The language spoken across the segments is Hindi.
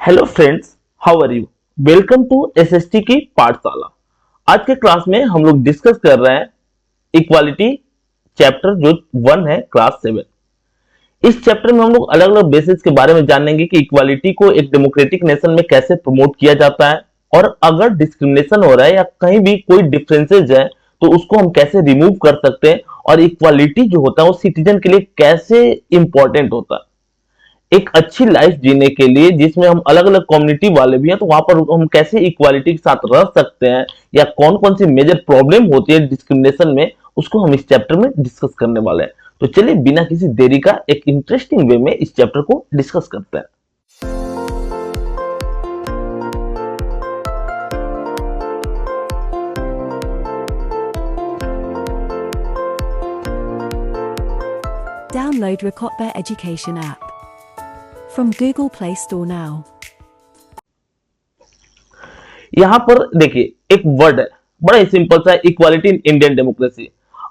Hello friends, how are you. Welcome to SST की पाठशाला। आज के क्लास में हम लोग डिस्कस कर रहे हैं इक्वालिटी चैप्टर जो 1 है, क्लास 7। इस चैप्टर में हम लोग अलग अलग बेसिस के बारे में जानेंगे कि इक्वालिटी को एक डेमोक्रेटिक नेशन में कैसे प्रमोट किया जाता है, और अगर डिस्क्रिमिनेशन हो रहा है या कहीं भी कोई डिफरेंसेज है तो उसको हम कैसे रिमूव कर सकते हैं, और इक्वालिटी जो होता है वो सिटीजन के लिए कैसे इंपॉर्टेंट होता है एक अच्छी लाइफ जीने के लिए, जिसमें हम अलग अलग कम्युनिटी वाले भी हैं, तो वहां पर हम कैसे इक्वालिटी के साथ रह सकते हैं या कौन कौन सी मेजर प्रॉब्लम होती है डिस्क्रिमिनेशन में, उसको हम इस चैप्टर में डिस्कस करने वाले हैं। तो चलिए बिना किसी देरी का एक इंटरेस्टिंग वे में इस चैप्टर को डिस्कस करते हैं। Download Rakotba Education app from Google Play Store now. यहां पर देखिए एक वर्ड है, बड़ा ही सिंपल सा, इक्वालिटी इन इंडियन डेमोक्रेसी।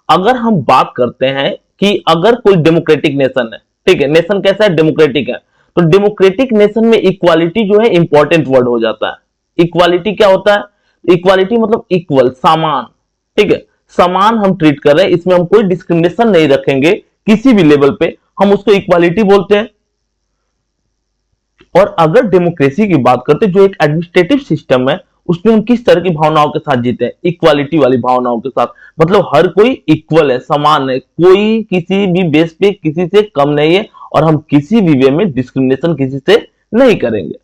अगर हम बात करते हैं कि अगर कोई डेमोक्रेटिक नेशन है, ठीक है, नेशन कैसा है, डेमोक्रेटिक है, तो डेमोक्रेटिक नेशन में इक्वालिटी जो है इंपॉर्टेंट वर्ड हो जाता है। इक्वालिटी क्या होता है? इक्वालिटी मतलब इक्वल, समान, ठीक है, समान हम ट्रीट कर रहे हैं, इसमें हम कोई डिस्क्रिमिनेशन नहीं रखेंगे किसी भी लेवल पे, हम उसको इक्वालिटी बोलते हैं। और अगर डेमोक्रेसी की बात करते हैं, जो एक एडमिनिस्ट्रेटिव सिस्टम है, उसमें हम किस तरह की भावनाओं के साथ जीते हैं? इक्वालिटी वाली भावनाओं के साथ। मतलब हर कोई इक्वल है, समान है, कोई किसी भी बेस पे किसी से कम नहीं है, और हम किसी भी वे में डिस्क्रिमिनेशन किसी से नहीं करेंगे।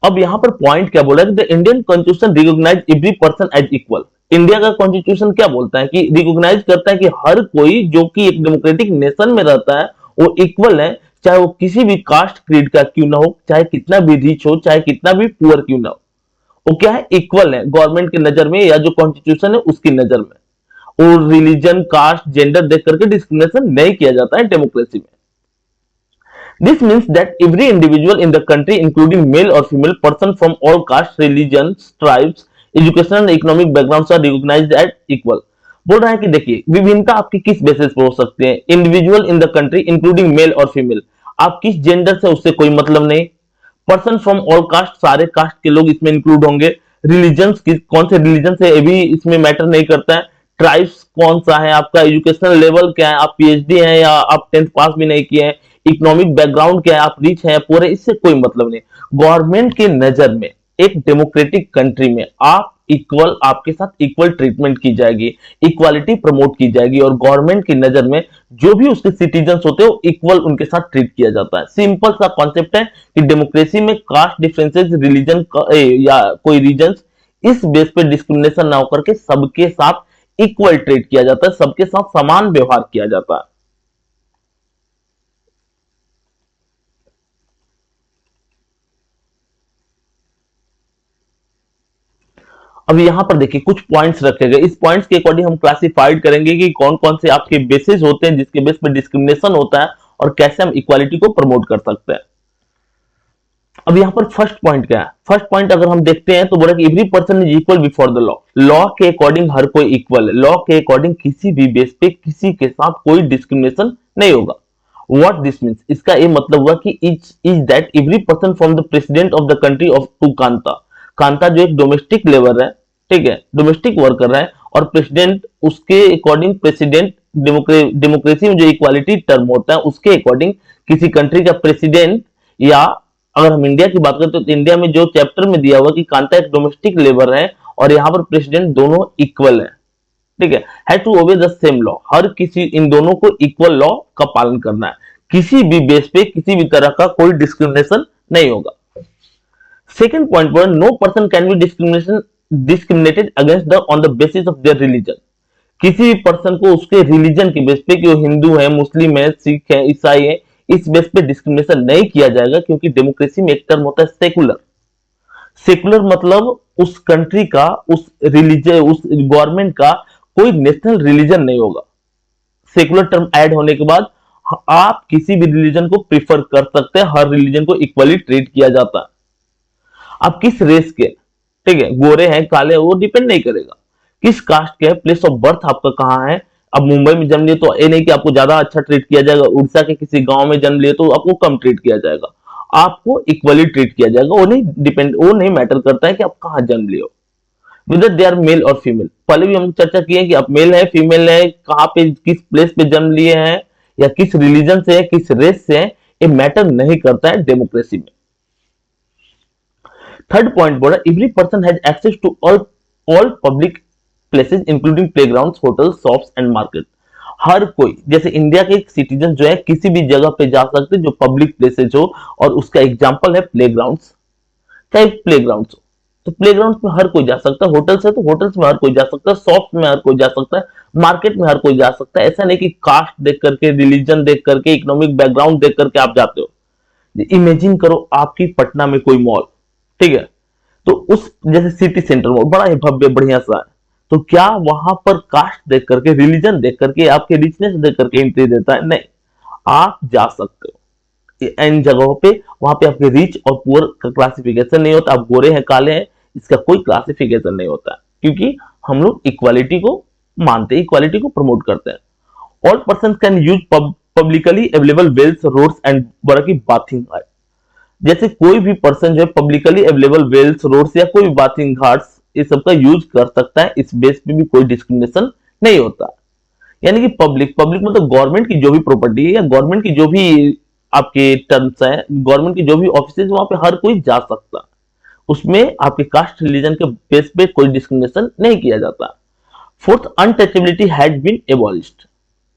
अब यहां पर पॉइंट क्या बोला है? The Indian constitution recognise every person as equal. India का कॉन्स्टिट्यूशन क्या बोलता है कि रिकॉग्नाइज करता है कि हर कोई जो कि एक डेमोक्रेटिक नेशन में रहता है वो इक्वल है, चाहे वो किसी भी कास्ट क्रीड का क्यों ना हो, चाहे कितना भी रिच हो, चाहे कितना भी पुअर क्यों ना हो, वो क्या है, इक्वल है गवर्नमेंट की नजर में या जो कॉन्स्टिट्यूशन है उसकी नजर में। और रिलीजन, कास्ट, जेंडर देख करके डिस्क्रिमिनेशन नहीं किया जाता है डेमोक्रेसी में। This means that every individual in the country, including male or female person from all castes, religions, tribes, educational and economic backgrounds, are recognized as equal. बोल रहा है कि देखिए विभिन्नता आपकी किस बेसिस पे हो सकती है? Individual in the country including male और फीमेल, आप किस जेंडर से उससे कोई मतलब नहीं। पर्सन फ्रॉम ऑल कास्ट, सारे कास्ट के लोग इसमें इंक्लूड होंगे। रिलीजन, कौन से रिलीजन से, ये भी इसमें मैटर नहीं करता है। ट्राइब्स कौन सा है आपका, एजुकेशनल लेवल क्या है, आप पीएचडी हैं या आप 10th पास भी नहीं किए हैं, इकोनॉमिक बैकग्राउंड क्या है, आप रिच हैं पूरे, इससे कोई मतलब नहीं। गवर्नमेंट की नजर में एक डेमोक्रेटिक कंट्री में आप इक्वल, आपके साथ इक्वल ट्रीटमेंट की जाएगी, इक्वालिटी प्रमोट की जाएगी, और गवर्नमेंट की नजर में जो भी उसके सिटीजन होते हैं वो इक्वल उनके साथ ट्रीट किया जाता है। सिंपल सा कॉन्सेप्ट है कि डेमोक्रेसी में कास्ट डिफरेंसेस, रिलीजन या कोई रीजन, इस बेस पे डिस्क्रिमिनेशन ना होकर के सबके साथ इक्वल ट्रीट किया जाता है, सबके साथ समान व्यवहार किया जाता है। अब यहां पर देखिए कुछ पॉइंट्स रखे गए, इस पॉइंट्स के अकॉर्डिंग हम क्लासिफाइड करेंगे कि कौन कौन से आपके बेसिस होते हैं जिसके बेस पे डिस्क्रिमिनेशन होता है, और कैसे हम इक्वालिटी को प्रमोट कर सकते हैं। अब यहां पर फर्स्ट पॉइंट क्या है? फर्स्ट पॉइंट अगर हम देखते हैं तो बोला कि every person is equal before the law. Law के अकॉर्डिंग हर कोई इक्वल है, लॉ के अकॉर्डिंग किसी भी बेस पे किसी के साथ कोई डिस्क्रिमिनेशन नहीं होगा। व्हाट दिस मीन्स, इसका ये मतलब हुआ कि is that every person from the president of the country of to Kanta. Kanta जो एक डोमेस्टिक लेबर है, ठीक है, डोमेस्टिक वर्कर है, और प्रेसिडेंट उसके अकॉर्डिंग, प्रेसिडेंट डेमोक्रेसी में जो इक्वालिटी टर्म होता है उसके अकॉर्डिंग किसी कंट्री का प्रेसिडेंट, या अगर हम इंडिया की बात करें तो इंडिया में जो चैप्टर में दिया हुआ कि कांता एक डोमेस्टिक लेबर है और यहाँ पर प्रेसिडेंट, दोनों इक्वल है, ठीक है, has to obey the same law. हर किसी, इन दोनों को इक्वल लॉ का पालन करना है, किसी भी बेस पे किसी भी तरह का कोई डिस्क्रिमिनेशन नहीं होगा। सेकंड पॉइंट पर, no person can be discriminated against on the basis of their religion. किसी भी पर्सन को उसके रिलीजन के बेस पे, कि वो हिंदू है, मुस्लिम है, सिख है, ईसाई है, इस बेस पे डिस्क्रिमिनेशन नहीं किया जाएगा, क्योंकि डेमोक्रेसी में एक टर्म होता है सेकुलर। सेकुलर मतलब उस कंट्री का, उस रिलीजन, उस गवर्नमेंट का कोई नेशनल रिलीजन नहीं होगा। सेकुलर टर्म ऐड होने के बाद आप किसी भी रिलीजन को प्रीफर कर सकते हैं, हर रिलीजन को इक्वली ट्रीट किया जाता है। आप किस रेस के, ठीक है, गोरे हैं, काले, वो डिपेंड नहीं करेगा। किस कास्ट के, प्लेस ऑफ बर्थ आपका कहां है, अब मुंबई में जन्म लिए तो ये नहीं कि आपको ज्यादा अच्छा ट्रीट किया जाएगा, उड़ीसा के किसी गांव में जन्म लिए तो आपको कम ट्रीट किया जाएगा। आपको इक्वली ट्रीट किया जाएगा। वो नहीं मैटर करता है कि आप कहां जन्म लिए हो, विदर दे आर मेल और फीमेल। पहले भी हम चर्चा की है कि आप मेल है फीमेल है, कहां पे किस प्लेस पे जन्म लिए हैं या किस रिलीजन से है, किस रेस से है, ये मैटर नहीं करता है डेमोक्रेसी में। थर्ड पॉइंट बोला, every person has access to all public places including playgrounds, hotels, shops and market. हर कोई, जैसे इंडिया के सिटीजन जो है किसी भी जगह पे जा सकते जो पब्लिक प्लेसेस हो, और उसका एग्जांपल है प्लेग्राउंड्स। चाहे प्लेग्राउंड्स हो तो प्लेग्राउंड्स में हर कोई जा सकता है, होटल्स है तो होटल्स में हर कोई जा सकता है, शॉप्स में हर कोई जा सकता है, मार्केट में हर कोई जा सकता है। ऐसा नहीं कि कास्ट देख करके, रिलीजन देख करके, इकोनॉमिक बैकग्राउंड देख करके आप जाते हो। इमेजिन करो आपकी पटना में कोई मॉल, ठीक है, तो उस जैसे सिटी सेंटर मॉल बड़ा ही भव्य बढ़िया सा है, तो क्या वहां पर कास्ट देख करके, रिलीजन देख करके, आपके रिचनेस देख करके एंट्री देता है? नहीं, आप जा सकते हो इन जगहों पे। वहां पे आपके रिच और पुअर का क्लासिफिकेशन नहीं होता, आप गोरे हैं काले हैं इसका कोई क्लासिफिकेशन नहीं होता, क्योंकि हम लोग इक्वालिटी को मानते हैं, इक्वालिटी को प्रमोट करते हैं। All person can use publicly available wells, roads and बड़ा की बाथिंग। जैसे कोई भी पर्सन जो है पब्लिकली अवेलेबल वेल्स, रोड्स या कोई भी बाथिंग घाट्स इस सब का यूज कर सकता है, इस बेस पे भी कोई डिस्क्रिमिनेशन नहीं होता। यानी कि पब्लिक मतलब गवर्नमेंट की जो भी प्रॉपर्टी है या गवर्नमेंट की जो भी आपके टर्म्स है, गवर्नमेंट की जो भी ऑफिस, वहां पे हर कोई जा सकता है, उसमें आपके कास्ट रिलीजन के बेस पे कोई डिस्क्रिमिनेशन नहीं किया जाता। Fourth, untouchability has been abolished.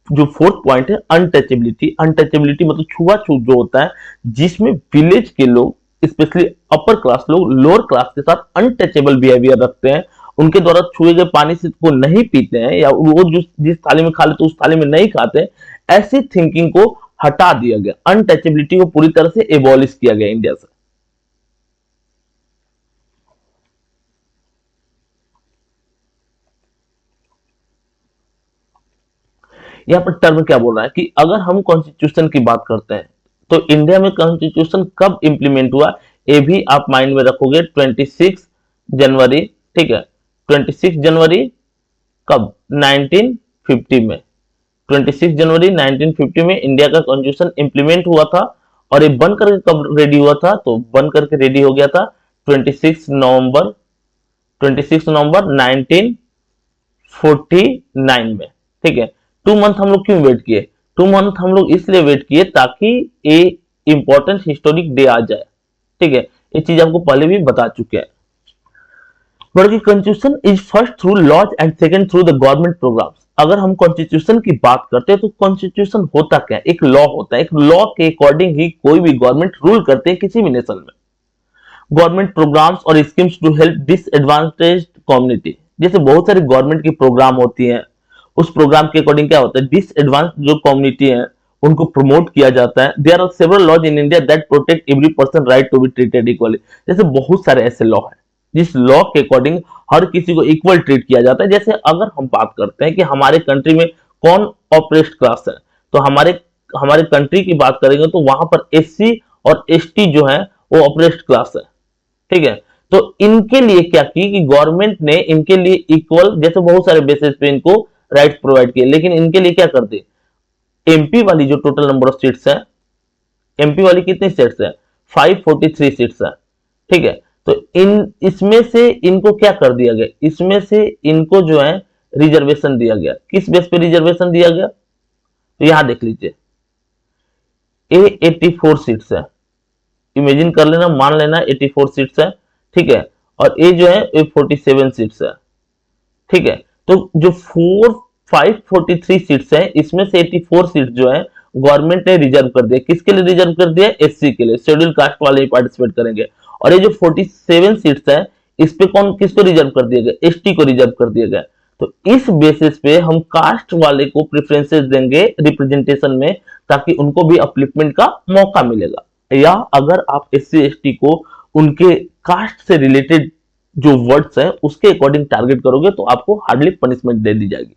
जो फोर्थ पॉइंट है अनटचेबिलिटी, अनटचेबिलिटी मतलब छुआछूत जो होता है, जिसमें विलेज के लोग स्पेशली अपर क्लास लोग लोअर क्लास के साथ अनटचेबल बिहेवियर रखते हैं, उनके द्वारा छुए गए पानी से को नहीं पीते हैं, या वो जिस थाली में खा लेते उस थाली में नहीं खाते, ऐसी थिंकिंग को हटा दिया गया, अनटचेबिलिटी को पूरी तरह से एबॉलिश किया गया इंडिया से। यहाँ पर टर्म क्या बोल रहा है कि अगर हम कॉन्स्टिट्यूशन की बात करते हैं तो इंडिया में कॉन्स्टिट्यूशन कब इंप्लीमेंट हुआ, ये भी आप माइंड में रखोगे, 26 जनवरी, ठीक है, 26 जनवरी कब, 1950 में। 26 जनवरी 1950 में इंडिया का कॉन्स्टिट्यूशन इंप्लीमेंट हुआ था, और ये बन करके कब रेडी हुआ था, तो बन करके रेडी हो गया था 26 नवंबर 1949 में, ठीक है। 2 मंथ हम लोग क्यों वेट किए? 2 मंथ हम लोग इसलिए वेट किए ताकि ये इंपॉर्टेंट हिस्टोरिक डे आ जाए, ठीक है। ये चीज आपको पहले भी बता चुके हैं। बल्कि constitution is first through laws and second through the government programmes. अगर हम कॉन्स्टिट्यूशन की बात करते हैं तो कॉन्स्टिट्यूशन होता क्या है? एक लॉ होता है, एक लॉ के अकॉर्डिंग ही कोई भी गवर्नमेंट रूल करते हैं किसी भी नेशन में। गवर्नमेंट प्रोग्राम्स और schemes to help disadvantaged community, जैसे बहुत सारी गवर्नमेंट की प्रोग्राम होती हैं, उस प्रोग्राम के अकॉर्डिंग क्या होता है, डिसएडवांस जो कम्युनिटी है उनको प्रमोट किया जाता है। There are several laws in India that protect every person right to be treated equally. जैसे बहुत सारे ऐसे लॉ हैं जिस लॉ के अकॉर्डिंग हर किसी को इक्वल ट्रीट किया जाता है। जैसे अगर हम बात करते हैं कि हमारे कंट्री में कौन ऑपरेस्ट क्लास है, तो हमारे हमारे कंट्री की बात करेंगे तो वहां पर एससी और एसटी जो है वो ऑपरेस्ट क्लास है, ठीक है। तो इनके लिए क्या की कि गवर्नमेंट ने इनके लिए इक्वल, जैसे बहुत सारे बेसिस पे इनको राइट्स प्रोवाइड किए, लेकिन इनके लिए क्या करते, एमपी वाली जो टोटल नंबर ऑफ सीट्स है, एमपी वाली कितनी सीट्स है, 543 सीट्स है, ठीक है। तो इसमें से इनको क्या कर दिया गया, इसमें से इनको जो है रिजर्वेशन दिया गया। किस बेस पे रिजर्वेशन दिया गया, तो यहां देख लीजिए, ए 84 सीट्स है, इमेजिन कर लेना, मान लेना 84 सीट्स है, ठीक है, और ए जो है 47 सीट्स है, ठीक है। तो जो 543 सीट्स है, इसमें से 84 सीट जो है गवर्नमेंट ने रिजर्व कर दिया। किसके लिए रिजर्व कर दिया? एससी के लिए, शेड्यूल कास्ट वाले ही पार्टिसिपेट करेंगे। और ये जो 47 सीट्स है, इस पे कौन किसको रिजर्व कर दिया गया? एसटी को रिजर्व कर दिया गया। तो इस बेसिस पे हम कास्ट वाले को प्रेफरेंसेस देंगे रिप्रेजेंटेशन में, ताकि उनको भी अपलिफ्टमेंट का मौका मिलेगा। या अगर आप एससी एसटी को उनके कास्ट से रिलेटेड जो वर्ड्स है उसके अकॉर्डिंग टारगेट करोगे तो आपको हार्डली पनिशमेंट दे दी जाएगी।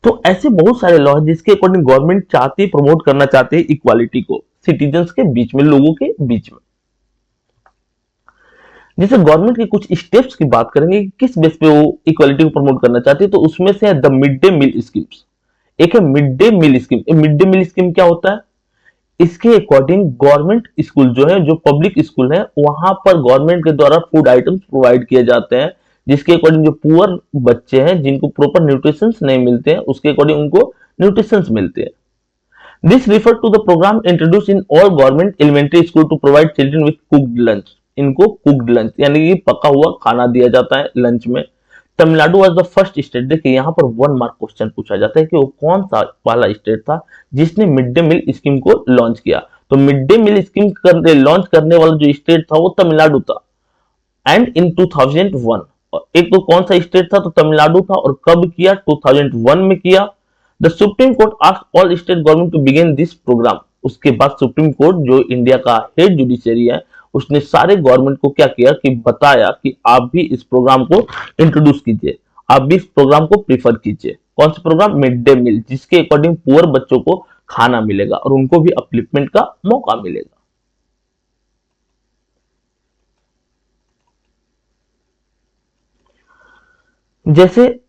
तो ऐसे बहुत सारे लॉ हैं जिसके अकॉर्डिंग गवर्नमेंट चाहती है, प्रमोट करना चाहती है इक्वालिटी को सिटीजन्स के बीच में, लोगों के बीच में। जैसे गवर्नमेंट के कुछ स्टेप्स की बात करेंगे कि किस बेस पे वो इक्वालिटी को प्रमोट करना चाहती है, तो उसमें से है the mid day meal schemes. एक है mid day meal scheme. Mid day meal scheme क्या होता है? इसके अकॉर्डिंग गवर्नमेंट स्कूल जो है, जो पब्लिक स्कूल है, वहां पर गवर्नमेंट के द्वारा फूड आइटम्स प्रोवाइड किए जाते हैं, जिसके अकॉर्डिंग जो पुअर बच्चे हैं जिनको प्रॉपर न्यूट्रिशन नहीं मिलते हैं, उसके अकॉर्डिंग उनको न्यूट्रिशन मिलते हैं। This refer to the programme introduce in all government elementary school to provide children with cooked lunch. इनको कुक्ड लंच यानी कि पका हुआ खाना दिया जाता है लंच में। Tamil Nadu was the first state. देखिए यहाँ पर 1 मार्क क्वेश्चन पूछा जाता है कि वो कौन सा पहला स्टेट था जिसने मिड डे मील स्कीम को लॉन्च किया। तो mid day meal scheme launch करने वाला जो स्टेट था वो तमिलनाडु था, एंड इन 2001। एक तो कौन सा स्टेट था, तो तमिलनाडु था, और कब किया, 2001 में किया। The supreme court asked all state government to begin this programme. उसके बाद सुप्रीम कोर्ट जो इंडिया का हेड जुडिशरी है, उसने सारे गवर्नमेंट को क्या किया कि बताया कि आप भी इस प्रोग्राम को इंट्रोड्यूस कीजिए, आप भी इस प्रोग्राम को प्रीफर कीजिए। कौन सा प्रोग्राम? मिड डे मील, जिसके अकॉर्डिंग पुअर बच्चों को खाना मिलेगा और उनको भी अपलिफ्टमेंट का मौका मिलेगा। जैसे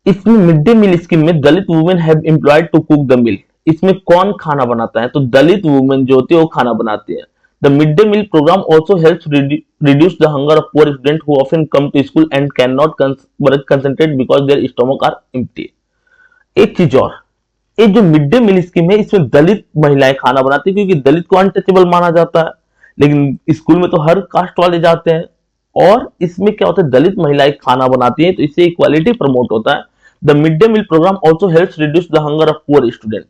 इसमें मिड डे मील स्कीम में Dalit women have employed to cook the meal. इसमें कौन खाना बनाता है? तो दलित वुमेन जो होती है वो खाना बनाती है। The mid day meal programme also helps reduce the hunger of poor student who often come to school and can not concentrate because their stomach are empty. एक चीज और, ये जो मिड डे मील स्कीम है इसमें दलित महिलाएं खाना बनाती है, क्योंकि दलित को अनटचेबल माना जाता है, लेकिन स्कूल में तो हर कास्ट वाले जाते हैं। और इसमें क्या होता है, दलित महिलाएं खाना बनाती हैं, तो इससे इक्वालिटी प्रमोट होता है। The mid day meal programme also helps reduce the hunger of poor student.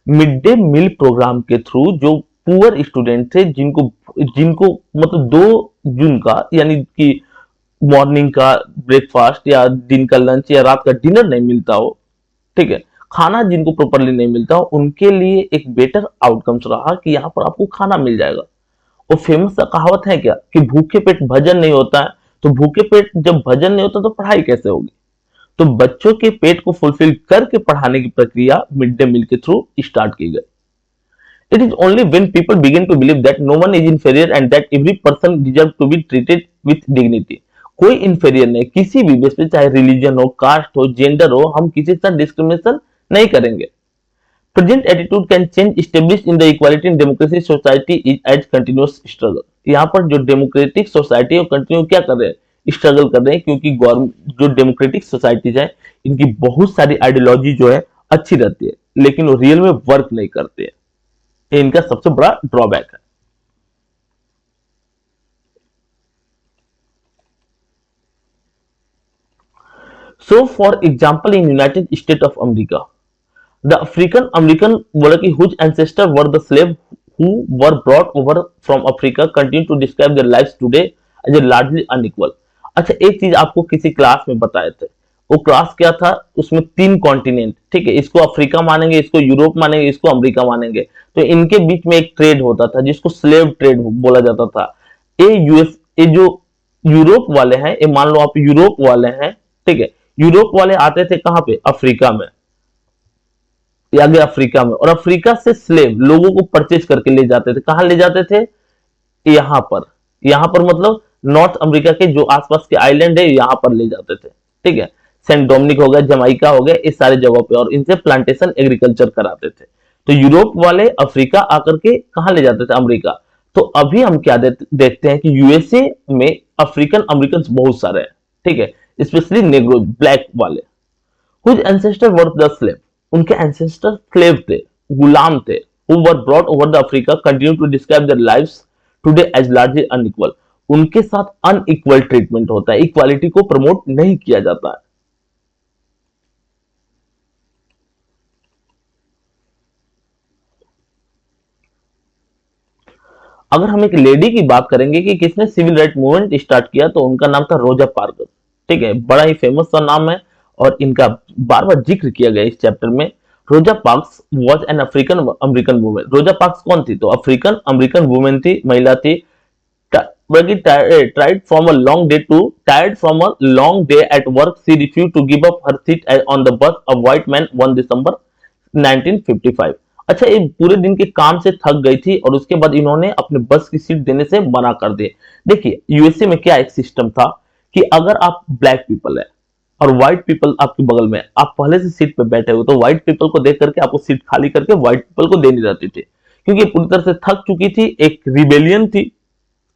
Mid day meal programme के थ्रू जो पुअर स्टूडेंट थे, जिनको जिनको मतलब 2 जून का यानी कि मॉर्निंग का ब्रेकफास्ट या दिन का लंच या रात का डिनर नहीं मिलता हो, ठीक है, खाना जिनको प्रॉपरली नहीं मिलता हो, उनके लिए एक बेटर आउटकम्स रहा कि यहाँ पर आपको खाना मिल जाएगा। वो फेमस सा कहावत है क्या कि भूखे पेट भजन नहीं होता है। तो भूखे पेट जब भजन नहीं होता तो पढ़ाई कैसे होगी? तो बच्चों के पेट को फुलफिल करके पढ़ाने की प्रक्रिया मिड डे मील के थ्रू स्टार्ट की गई। It is only when people begin to believe that no one is inferior and that every person deserve to be treated with dignity. कोई इंफीरियर नहीं, किसी भी बेस पे, चाहे रिलीजन हो, कास्ट हो, जेंडर हो, हम किसी के साथ डिस्क्रिमिनेशन नहीं करेंगे। Present attitude can change established in the equality and democracy society is as continuous struggle। यहाँ पर जो डेमोक्रेटिक सोसाइटी है कंटिन्यू क्या कर रहे हैं? स्ट्रगल कर रहे हैं, क्योंकि गवर्नमेंट जो डेमोक्रेटिक सोसाइटीज है इनकी बहुत सारी आइडियोलॉजी जो है अच्छी रहती है, लेकिन वो रियल में वर्क नहीं करते हैं। ये इनका सबसे बड़ा ड्रॉबैक है। So for example, in United States of America, the African American बोला कि whose ancestors were the slave who were brought over from Africa continue to describe their lives today as a largely unequal। अच्छा, एक चीज आपको किसी क्लास में बताए थे, वो क्लास क्या था? उसमें 3 कॉन्टिनेंट, ठीक है, इसको अफ्रीका मानेंगे, इसको यूरोप मानेंगे, इसको अमेरिका मानेंगे। तो इनके बीच में एक ट्रेड होता था जिसको स्लेव ट्रेड बोला जाता था। ये जो यूरोप वाले हैं, ये मान लो आप यूरोप वाले हैं, ठीक है, यूरोप वाले आते थे कहां पे? अफ्रीका में, आगे अफ्रीका में, और अफ्रीका से स्लेव लोगों को परचेज करके ले जाते थे। कहां ले जाते थे? यहां पर। यहां पर मतलब नॉर्थ अमेरिका के जो आसपास के आइलैंड है यहां पर ले जाते थे, ठीक है, सेंट डोमिनिक हो गया, जमाइका हो गया, इस सारे जगहों पे, और इनसे प्लांटेशन एग्रीकल्चर कराते थे। तो यूरोप वाले अफ्रीका आकर के कहां ले जाते थे? अमेरिका। तो अभी हम क्या देखते हैं कि यूएसए में अफ्रीकन अमेरिकन बहुत सारे हैं, ठीक है, स्पेशली नेग्रो ब्लैक वाले। Whose ancestors were the slave, उनके एंसेस्टर स्लेव थे, गुलाम थे। Who were brought over the Africa continue to describe their lives today as largely unequal। उनके साथ अनइक्वल ट्रीटमेंट होता है, इक्वालिटी को प्रमोट नहीं किया जाता है। अगर हम एक लेडी की बात करेंगे कि किसने सिविल राइट मूवमेंट स्टार्ट किया, तो उनका नाम था रोजा पार्कर, ठीक है, बड़ा ही फेमस सा नाम है और इनका बार बार जिक्र किया गया इस चैप्टर में। रोजा parks was an African American women. रोजा पार्क्स कौन थी? तो अफ्रीकन अमेरिकन वुमेन थी, महिला थी। Tired from a long day at work, she refused to give up her seat on the bus of white man 1 December 1955। अच्छा, ये पूरे दिन के काम से थक गई थी और उसके बाद इन्होंने अपने बस की सीट देने से मना कर दी। देखिए यूएसए में क्या एक सिस्टम था कि अगर आप ब्लैक पीपल है और व्हाइट पीपल आपके बगल में, आप पहले से सीट पे बैठे हो, तो व्हाइट पीपल को देख करके आपको सीट खाली करके व्हाइट पीपल को देनी रहती थी। क्योंकि ये पूरी तरह से थक चुकी थी, एक रिबेलियन थी,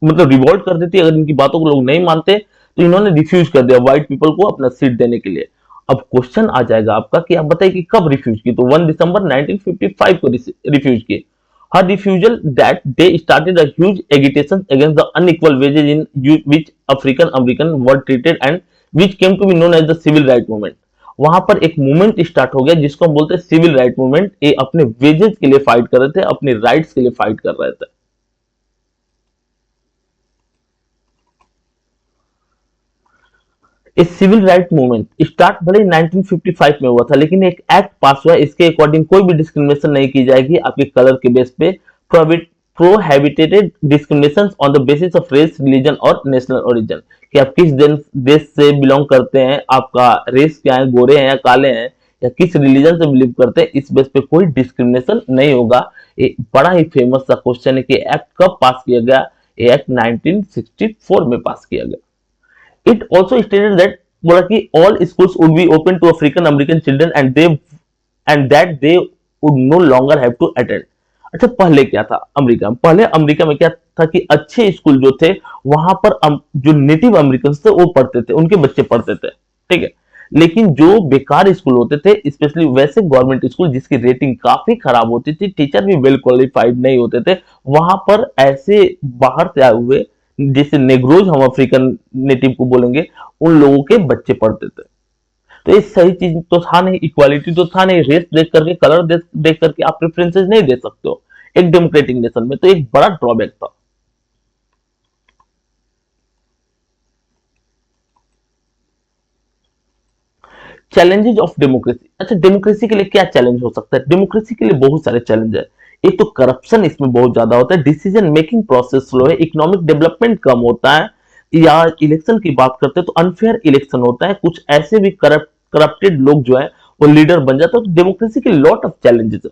मतलब रिवोल्ट कर देती अगर इनकी बातों को लोग नहीं मानते, तो इन्होंने रिफ्यूज कर दिया व्हाइट पीपल को अपना सीट देने के लिए। अब क्वेश्चन आ जाएगा आपका कि आप बताइए कि कब रिफ्यूज की, तो 1 दिसंबर 1955 को रिफ्यूज की। Her refusal that day started a huge agitation against the unequal wages in which African American were treated and which came to be known as the civil right movement. वहां पर एक मूवमेंट स्टार्ट हो गया जिसको हम बोलते हैं सिविल राइट मूवमेंट। ये अपने वेजेज के लिए फाइट कर रहे थे, अपने राइट्स के लिए फाइट कर रहे थे। इस सिविल राइट मूवमेंट स्टार्ट भले ही 1955 में हुआ था, लेकिन एक एक्ट पास हुआ, इसके अकॉर्डिंग कोई भी डिस्क्रिमिनेशन नहीं की जाएगी आपके कलर के बेस पे। Prohibited discrimination on the basis of race, religion और नेशनल ओरिजिन, कि आप किस देश से बिलोंग करते हैं, आपका रेस क्या है, गोरे हैं या काले हैं, या किस रिलीजन से बिलीव करते हैं, इस बेस पे कोई डिस्क्रिमिनेशन नहीं होगा। ये बड़ा ही फेमस सा क्वेश्चन है कि एक्ट कब पास किया गया। ये एक्ट 1964 में पास किया गया। It also stated that बोला कि all schools would be open to African American children and that they would no longer have to attend। अच्छा, पहले क्या था अमेरिका में? पहले अमेरिका में क्या था कि अच्छे स्कूल जो थे वहां पर जो नेटिव अमेरिकन थे वो पढ़ते थे, उनके बच्चे पढ़ते थे, ठीक है। लेकिन जो बेकार स्कूल होते थे, स्पेशली वैसे गवर्नमेंट स्कूल जिसकी रेटिंग काफी खराब होती थी, टीचर भी वेल क्वालिफाइड नहीं होते थे, वहां पर ऐसे बाहर से आए हुए, जैसे नेग्रोज हम अफ्रीकन नेटिव को बोलेंगे, उन लोगों के बच्चे पढ़ते थे। तो ये सही चीज तो था नहीं, इक्वालिटी तो था नहीं। रेस देख करके, कलर देख करके आप प्रेफरेंसेस नहीं दे सकते हो एक डेमोक्रेटिक नेशन में, तो एक बड़ा ड्रॉबैक था। Challenges of democracy. अच्छा, डेमोक्रेसी के लिए क्या चैलेंज हो सकता है? डेमोक्रेसी के लिए बहुत सारे चैलेंज है। एक तो करप्शन इसमें बहुत ज्यादा होता है, डिसीजन मेकिंग प्रोसेस स्लो है, इकोनॉमिक डेवलपमेंट कम होता है, या इलेक्शन की बात करते हैं तो अनफेयर इलेक्शन होता है, कुछ ऐसे भी करप्टेड लोग जो है वो लीडर बन जाते हैं। तो डेमोक्रेसी के लॉट ऑफ चैलेंजेस है।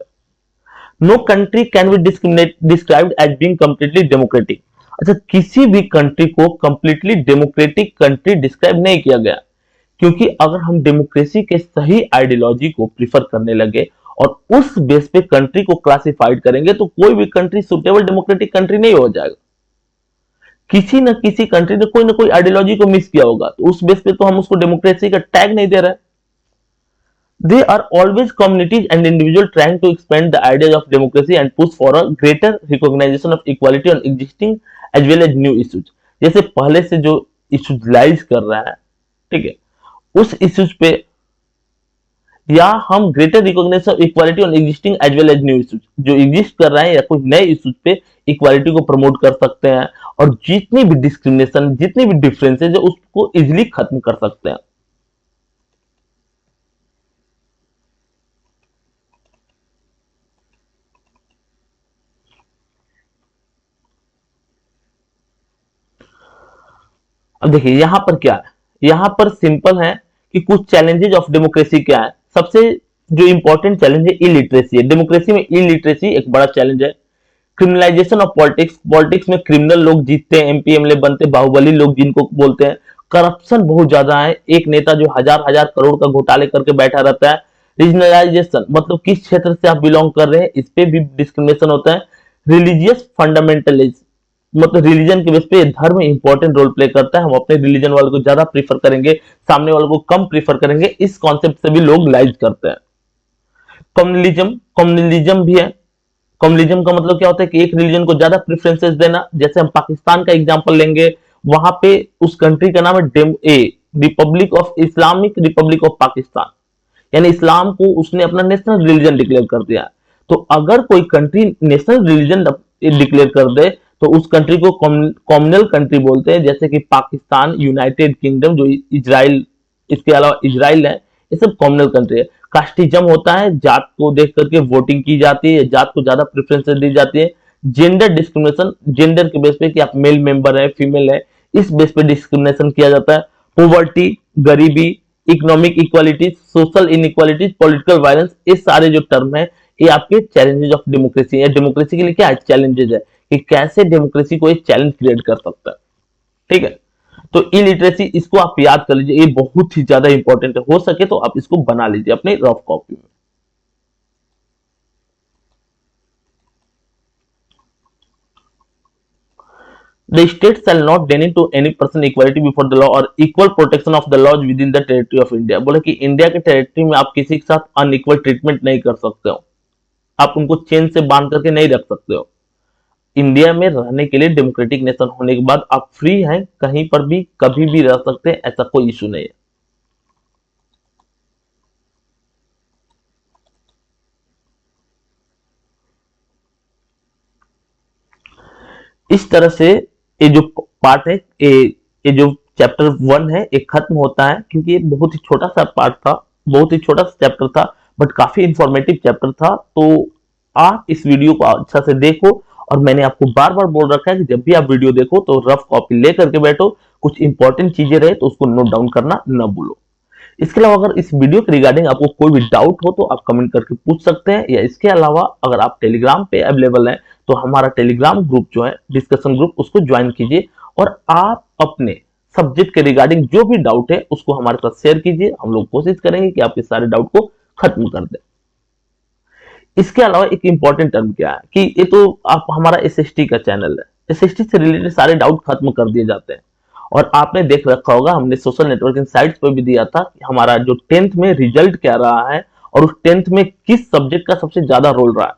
No country can be described as being completely democratic. अच्छा, किसी भी कंट्री को कंप्लीटली डेमोक्रेटिक कंट्री डिस्क्राइब नहीं किया गया, क्योंकि अगर हम डेमोक्रेसी के सही आइडियोलॉजी को प्रीफर करने लगे और उस बेस पे कंट्री को क्लासिफाइड करेंगे तो कोई भी कंट्री सुटेबल डेमोक्रेटिक कंट्री नहीं हो जाएगा। किसी न किसी कंट्री ने कोई ना कोई आइडियोलॉजी को मिस किया होगा, तो उस बेस पे तो हम उसको डेमोक्रेसी का टैग नहीं दे रहे। They are always communities and individuals trying to expand the ideas of democracy and push for a greater recognition of equality on existing as well as new issues। जैसे पहले से जो इश्यूज लाइज कर रहा है, ठीक है, उस इश्यूज पे, या हम greater recognition of equality on existing as well as new issues, जो एग्जिस्ट कर रहे हैं या कुछ नए इश्यूज पे इक्वालिटी को प्रमोट कर सकते हैं, और जितनी भी डिस्क्रिमिनेशन, जितनी भी डिफरेंसेज है उसको इजिली खत्म कर सकते हैं। अब देखिए यहां पर क्या है, यहां पर सिंपल है कि कुछ चैलेंजेस ऑफ डेमोक्रेसी क्या है। सबसे जो इंपॉर्टेंट चैलेंज है इलिटरेसी है। डेमोक्रेसी में इलिटरेसी एक बड़ा चैलेंज है। क्रिमिनलाइजेशन ऑफ पॉलिटिक्स, पॉलिटिक्स में क्रिमिनल लोग जीतते हैं, एमपी एमएलए बनते हैं, बाहुबली लोग जिनको बोलते हैं। करप्शन बहुत ज्यादा है, एक नेता जो हजार हजार करोड़ का घोटाले करके बैठा रहता है। रीजनलाइजेशन मतलब किस क्षेत्र से आप बिलोंग कर रहे हैं, इस पे भी डिस्क्रिमिनेशन होता है। रिलीजियस फंडामेंटलिज्म मतलब रिलीजन के बेस पे धर्म इंपॉर्टेंट रोल प्ले करता है, हम अपने रिलीजन वाले को ज्यादा प्रीफर करेंगे, सामने वाले को कम प्रीफर करेंगे, इस कॉन्सेप्ट से भी लोग लाइज करते हैं। कम्युनलिज्म, कम्युनलिज्म भी है। कम्युनलिज्म का मतलब क्या होता है कि एक रिलीजन को ज्यादा प्रेफरेंसेस देना। जैसे हम पाकिस्तान का एग्जांपल लेंगे, वहां पे उस कंट्री का नाम है Republic of Islamic Republic of Pakistan, यानी इस्लाम को उसने अपना नेशनल रिलीजन डिक्लेयर कर दिया। तो अगर कोई कंट्री नेशनल रिलीजन डिक्लेयर कर दे तो उस कंट्री को कॉम्युनल कंट्री बोलते हैं, जैसे कि पाकिस्तान, यूनाइटेड किंगडम, जो इजराइल, इसके अलावा इजराइल है, ये सब कॉम्युनल कंट्री है। कास्टिज्म होता है, जात को देख करके वोटिंग की जाती है, जात को ज्यादा प्रेफरेंस दी जाती है। जेंडर डिस्क्रिमिनेशन, जेंडर के बेस पे कि आप मेल मेंबर है, फीमेल है, इस बेस पे डिस्क्रिमिनेशन किया जाता है। पोवर्टी, गरीबी, economic equality, social inequalities, political violence, ये सारे जो टर्म है ये आपके चैलेंजेस ऑफ डेमोक्रेसी है। डेमोक्रेसी के लिए क्या चैलेंजेस है कि कैसे डेमोक्रेसी को एक चैलेंज क्रिएट कर सकता है, ठीक है। तो इलिटरेसी, इसको आप याद कर लीजिए, ये बहुत ही ज्यादा इंपॉर्टेंट है। हो सके तो आप इसको बना लीजिए अपने रफ कॉपी में। The state shall not deny to any person equality before the law और equal protection of the laws within the territory of India. बोले कि इंडिया के टेरिटरी में आप किसी के साथ अनइक्वल ट्रीटमेंट नहीं कर सकते हो, आप उनको चेन से बांध करके नहीं रख सकते हो। इंडिया में रहने के लिए डेमोक्रेटिक नेशन होने के बाद आप फ्री हैं, कहीं पर भी कभी भी रह सकते हैं, ऐसा कोई इशू नहीं है। इस तरह से ये जो पार्ट है, ये जो चैप्टर 1 है ये खत्म होता है, क्योंकि ये बहुत ही छोटा सा पार्ट था, बहुत ही छोटा सा चैप्टर था, बट काफी इंफॉर्मेटिव चैप्टर था। तो आप इस वीडियो को अच्छा से देखो, और मैंने आपको बार बार बोल रखा है कि जब भी आप वीडियो देखो तो रफ कॉपी ले करके बैठो, कुछ इंपॉर्टेंट चीजें रहे तो उसको नोट डाउन करना न भूलो। इसके अलावा अगर इस वीडियो के रिगार्डिंग आपको कोई भी डाउट हो तो आप कमेंट करके पूछ सकते हैं, या इसके अलावा अगर आप टेलीग्राम पे अवेलेबल हैं तो हमारा टेलीग्राम ग्रुप जो है, डिस्कशन ग्रुप, उसको ज्वाइन कीजिए और आप अपने सब्जेक्ट के रिगार्डिंग जो भी डाउट है उसको हमारे साथ शेयर कीजिए। हम लोग कोशिश करेंगे कि आपके सारे डाउट को खत्म कर दें। इसके अलावा एक इंपॉर्टेंट टर्म क्या है कि ये तो आप हमारा एसएसटी का चैनल है, एसएसटी से रिलेटेड सारे डाउट खत्म कर दिए जाते हैं। और आपने देख रखा होगा, हमने सोशल नेटवर्किंग साइट्स पर भी दिया था कि हमारा जो 10th में रिजल्ट क्या रहा है और उस 10th में किस सब्जेक्ट का सबसे ज्यादा रोल रहा है।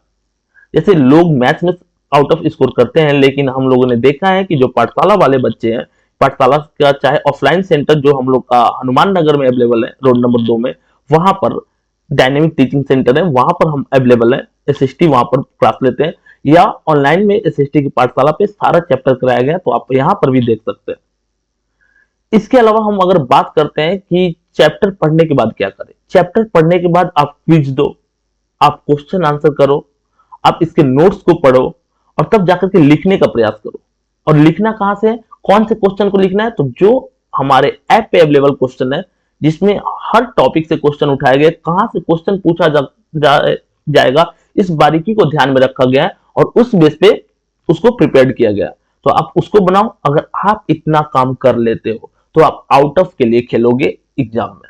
जैसे लोग मैथ्स में आउट ऑफ स्कोर करते हैं, लेकिन हम लोगों ने देखा है कि जो पाठशाला वाले बच्चे हैं, पाठशाला का चाहे ऑफलाइन सेंटर जो हम लोग का हनुमान नगर में अवेलेबल है, रोड नंबर 2 में, वहां पर डायनेमिक टीचिंग सेंटर है, वहां पर हम अवेलेबल है, एसएसटी वहां पर क्लास लेते हैं, या ऑनलाइन में एसएसटी की पाठशाला पे सारा चैप्टर कराया गया, तो आप यहां पर भी देख सकते हैं। इसके अलावा हम अगर बात करते हैं कि चैप्टर पढ़ने के बाद क्या करें, चैप्टर पढ़ने के बाद आप क्विज दो, आप क्वेश्चन आंसर करो, आप इसके नोट्स को पढ़ो और तब जाकर के लिखने का प्रयास करो। और लिखना कहां से है, कौन से क्वेश्चन को लिखना है, तो जो हमारे ऐप पे अवेलेबल क्वेश्चन है, जिसमें हर टॉपिक से क्वेश्चन उठाए गए, कहां से क्वेश्चन पूछा जाएगा, इस बारीकी को ध्यान में रखा गया है और उस बेस पे उसको प्रिपेयर किया गया। तो आप उसको बनाओ। अगर आप इतना काम कर लेते हो तो आप आउट ऑफ के लिए खेलोगे एग्जाम में।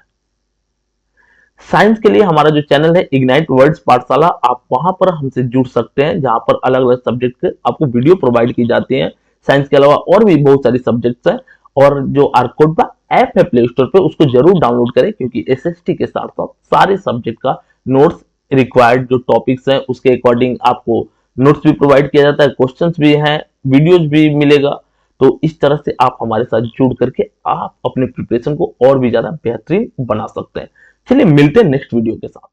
साइंस के लिए हमारा जो चैनल है इग्नाइट वर्ड्स पाठशाला, आप वहां पर हमसे जुड़ सकते हैं, जहां पर अलग अलग सब्जेक्ट के आपको वीडियो प्रोवाइड की जाती है। साइंस के अलावा और भी बहुत सारी सब्जेक्ट्स हैं, और जो आर्कोडा ऐप है प्ले स्टोर पे, उसको जरूर डाउनलोड करें, क्योंकि एसएसटी के साथ साथ सारे सब्जेक्ट का नोट्स रिक्वायर्ड जो टॉपिक्स हैं उसके अकॉर्डिंग आपको नोट्स भी प्रोवाइड किया जाता है, क्वेश्चंस भी हैं, वीडियोज भी मिलेगा। तो इस तरह से आप हमारे साथ जुड़ करके आप अपने प्रिपरेशन को और भी ज्यादा बेहतरीन बना सकते हैं। चलिए मिलते हैं नेक्स्ट वीडियो के साथ।